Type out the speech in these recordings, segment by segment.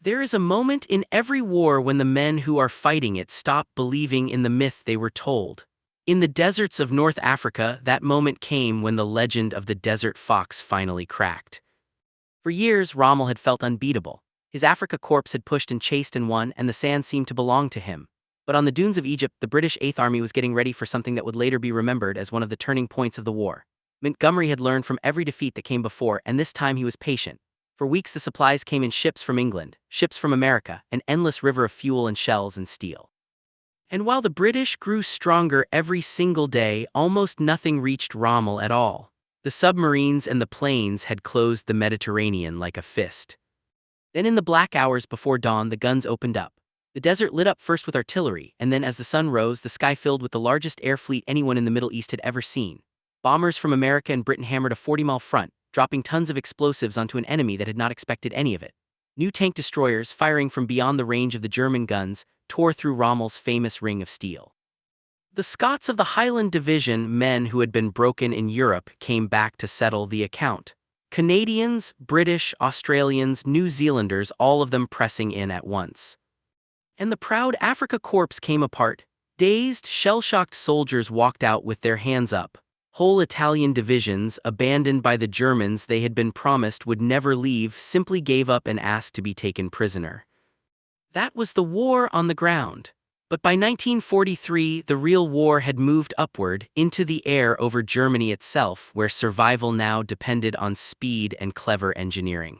There is a moment in every war when the men who are fighting it stop believing in the myth they were told. In the deserts of North Africa, that moment came when the legend of the desert fox finally cracked. For years, Rommel had felt unbeatable. His Africa corps had pushed and chased and won, and the sand seemed to belong to him. But on the dunes of Egypt, the British Eighth Army was getting ready for something that would later be remembered as one of the turning points of the war. Montgomery had learned from every defeat that came before, and this time he was patient. For weeks the supplies came in ships from England, ships from America, an endless river of fuel and shells and steel. And while the British grew stronger every single day, almost nothing reached Rommel at all. The submarines and the planes had closed the Mediterranean like a fist. Then in the black hours before dawn the guns opened up. The desert lit up first with artillery, and then as the sun rose the sky filled with the largest air fleet anyone in the Middle East had ever seen. Bombers from America and Britain hammered a 40-mile front, dropping tons of explosives onto an enemy that had not expected any of it. New tank destroyers, firing from beyond the range of the German guns, tore through Rommel's famous ring of steel. The Scots of the Highland Division, men who had been broken in Europe, came back to settle the account. Canadians, British, Australians, New Zealanders, all of them pressing in at once. And the proud Africa Corps came apart. Dazed, shell-shocked soldiers walked out with their hands up. Whole Italian divisions, abandoned by the Germans they had been promised would never leave, simply gave up and asked to be taken prisoner. That was the war on the ground. But by 1943, the real war had moved upward, into the air over Germany itself, where survival now depended on speed and clever engineering.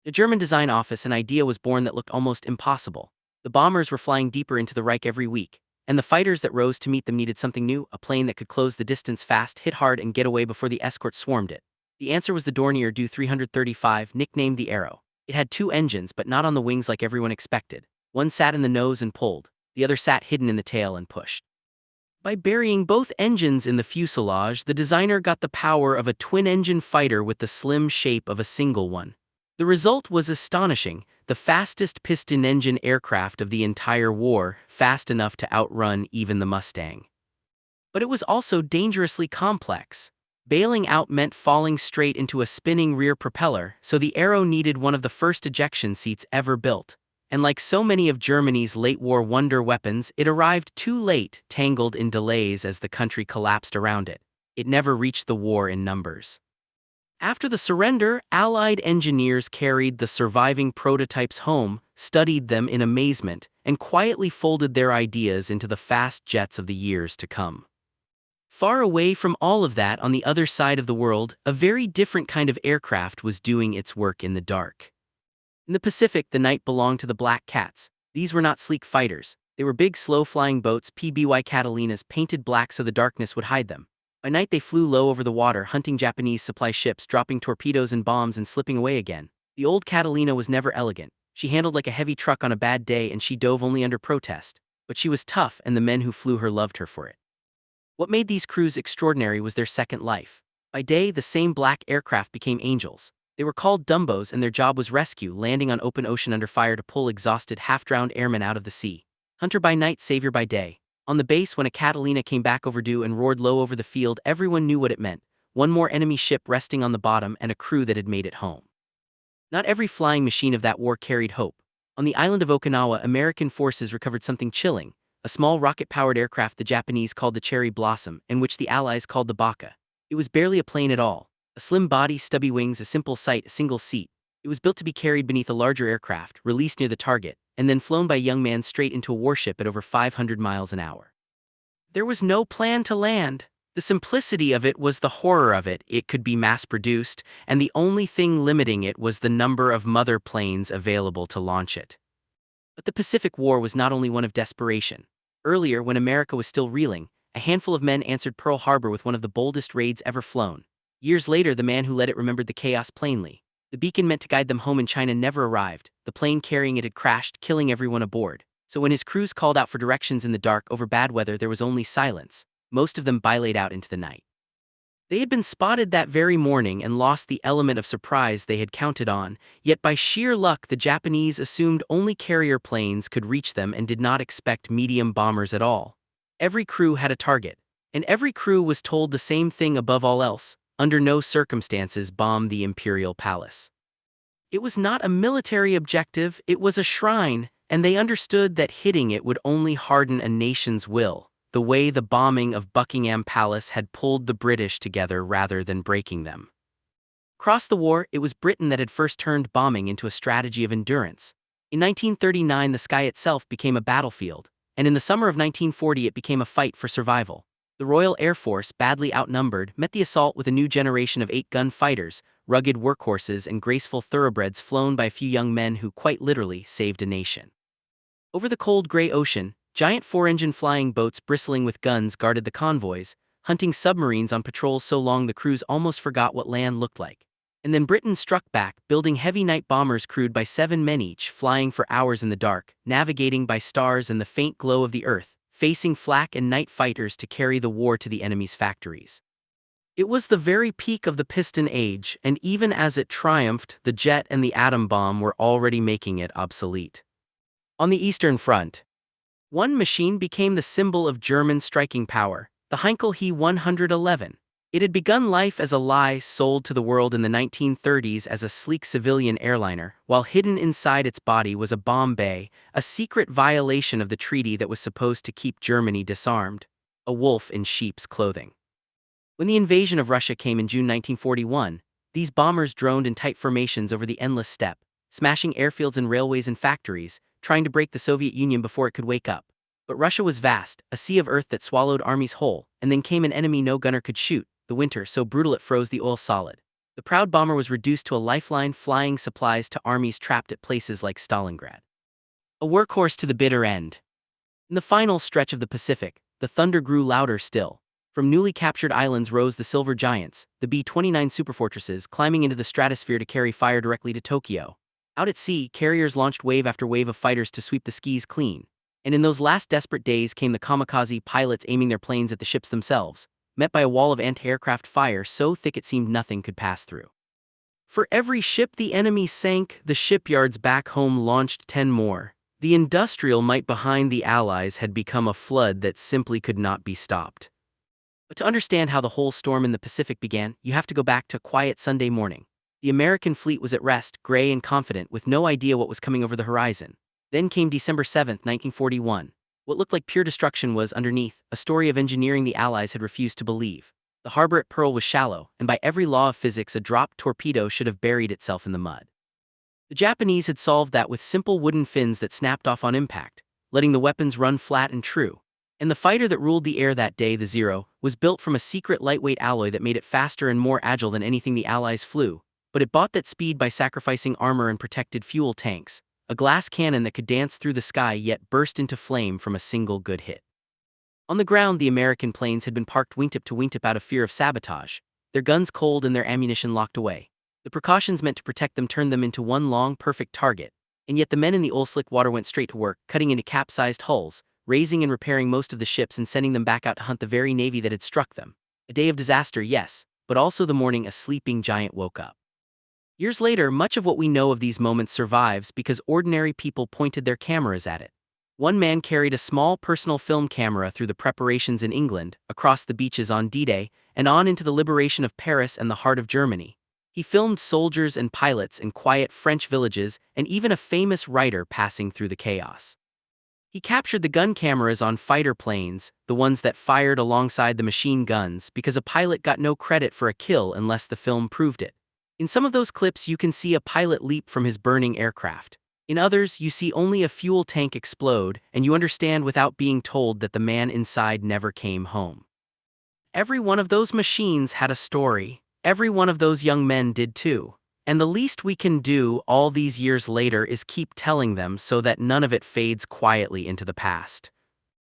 The German design office, an idea was born that looked almost impossible. The bombers were flying deeper into the Reich every week, and the fighters that rose to meet them needed something new, a plane that could close the distance fast, hit hard, and get away before the escort swarmed it. The answer was the Dornier Do 335, nicknamed the Arrow. It had two engines, but not on the wings like everyone expected. One sat in the nose and pulled. The other sat hidden in the tail and pushed. By burying both engines in the fuselage, the designer got the power of a twin-engine fighter with the slim shape of a single one. The result was astonishing, the fastest piston-engine aircraft of the entire war, fast enough to outrun even the Mustang. But it was also dangerously complex. Bailing out meant falling straight into a spinning rear propeller, so the Arrow needed one of the first ejection seats ever built. And like so many of Germany's late-war wonder weapons, it arrived too late, tangled in delays as the country collapsed around it. It never reached the war in numbers. After the surrender, Allied engineers carried the surviving prototypes home, studied them in amazement, and quietly folded their ideas into the fast jets of the years to come. Far away from all of that, on the other side of the world, a very different kind of aircraft was doing its work in the dark. In the Pacific, the night belonged to the Black Cats. These were not sleek fighters. They were big, slow-flying boats, PBY Catalinas, painted black so the darkness would hide them. By night they flew low over the water, hunting Japanese supply ships, dropping torpedoes and bombs and slipping away again. The old Catalina was never elegant. She handled like a heavy truck on a bad day, and she dove only under protest. But she was tough, and the men who flew her loved her for it. What made these crews extraordinary was their second life. By day, the same black aircraft became angels. They were called Dumbos, and their job was rescue, landing on open ocean under fire to pull exhausted, half-drowned airmen out of the sea. Hunter by night, savior by day. On the base, when a Catalina came back overdue and roared low over the field, everyone knew what it meant. One more enemy ship resting on the bottom and a crew that had made it home. Not every flying machine of that war carried hope. On the island of Okinawa, American forces recovered something chilling, a small rocket-powered aircraft the Japanese called the Cherry Blossom, and which the Allies called the Baka. It was barely a plane at all. A slim body, stubby wings, a simple sight, a single seat. It was built to be carried beneath a larger aircraft, released near the target, and then flown by a young man straight into a warship at over 500 miles an hour. There was no plan to land. The simplicity of it was the horror of it. It could be mass-produced, and the only thing limiting it was the number of mother planes available to launch it. But the Pacific War was not only one of desperation. Earlier, when America was still reeling, a handful of men answered Pearl Harbor with one of the boldest raids ever flown. Years later, the man who led it remembered the chaos plainly. The beacon meant to guide them home in China never arrived. The plane carrying it had crashed, killing everyone aboard. So when his crews called out for directions in the dark over bad weather, there was only silence. Most of them bilayed out into the night. They had been spotted that very morning and lost the element of surprise they had counted on, yet by sheer luck the Japanese assumed only carrier planes could reach them and did not expect medium bombers at all. Every crew had a target, and every crew was told the same thing above all else: under no circumstances bomb the Imperial Palace. It was not a military objective, it was a shrine, and they understood that hitting it would only harden a nation's will, the way the bombing of Buckingham Palace had pulled the British together rather than breaking them. Across the war, it was Britain that had first turned bombing into a strategy of endurance. In 1939, the sky itself became a battlefield, and in the summer of 1940 it became a fight for survival. The Royal Air Force, badly outnumbered, met the assault with a new generation of 8-gun fighters, rugged workhorses and graceful thoroughbreds flown by a few young men who quite literally saved a nation. Over the cold gray ocean, giant 4-engine flying boats bristling with guns guarded the convoys, hunting submarines on patrols so long the crews almost forgot what land looked like. And then Britain struck back, building heavy night bombers crewed by 7 men each, flying for hours in the dark, navigating by stars and the faint glow of the earth, facing flak and night fighters to carry the war to the enemy's factories. It was the very peak of the piston age, and even as it triumphed, the jet and the atom bomb were already making it obsolete. On the Eastern Front, one machine became the symbol of German striking power, the Heinkel He 111. It had begun life as a lie sold to the world in the 1930s as a sleek civilian airliner, while hidden inside its body was a bomb bay, a secret violation of the treaty that was supposed to keep Germany disarmed. A wolf in sheep's clothing. When the invasion of Russia came in June 1941, these bombers droned in tight formations over the endless steppe, smashing airfields and railways and factories, trying to break the Soviet Union before it could wake up. But Russia was vast, a sea of earth that swallowed armies whole, and then came an enemy no gunner could shoot. The winter so brutal it froze the oil solid. The proud bomber was reduced to a lifeline, flying supplies to armies trapped at places like Stalingrad. A workhorse to the bitter end. In the final stretch of the Pacific, the thunder grew louder still. From newly captured islands rose the silver giants, the B-29 superfortresses climbing into the stratosphere to carry fire directly to Tokyo. Out at sea, carriers launched wave after wave of fighters to sweep the skies clean. And in those last desperate days came the kamikaze pilots aiming their planes at the ships themselves, met by a wall of anti-aircraft fire so thick it seemed nothing could pass through. For every ship the enemy sank, the shipyards back home launched 10 more. The industrial might behind the Allies had become a flood that simply could not be stopped. But to understand how the whole storm in the Pacific began, you have to go back to a quiet Sunday morning. The American fleet was at rest, gray and confident, with no idea what was coming over the horizon. Then came December 7, 1941. What looked like pure destruction was underneath, a story of engineering the Allies had refused to believe. The harbor at Pearl was shallow, and by every law of physics a dropped torpedo should have buried itself in the mud. The Japanese had solved that with simple wooden fins that snapped off on impact, letting the weapons run flat and true. And the fighter that ruled the air that day, the Zero, was built from a secret lightweight alloy that made it faster and more agile than anything the Allies flew, but it bought that speed by sacrificing armor and protected fuel tanks. A glass cannon that could dance through the sky yet burst into flame from a single good hit. On the ground, the American planes had been parked wingtip to wingtip out of fear of sabotage, their guns cold and their ammunition locked away. The precautions meant to protect them turned them into one long, perfect target, and yet the men in the oil-slick water went straight to work, cutting into capsized hulls, raising and repairing most of the ships and sending them back out to hunt the very navy that had struck them. A day of disaster, yes, but also the morning a sleeping giant woke up. Years later, much of what we know of these moments survives because ordinary people pointed their cameras at it. One man carried a small personal film camera through the preparations in England, across the beaches on D-Day, and on into the liberation of Paris and the heart of Germany. He filmed soldiers and pilots in quiet French villages and even a famous writer passing through the chaos. He captured the gun cameras on fighter planes, the ones that fired alongside the machine guns, because a pilot got no credit for a kill unless the film proved it. In some of those clips you can see a pilot leap from his burning aircraft. In others, you see only a fuel tank explode, and you understand without being told that the man inside never came home. Every one of those machines had a story. Every one of those young men did too. And the least we can do all these years later is keep telling them so that none of it fades quietly into the past.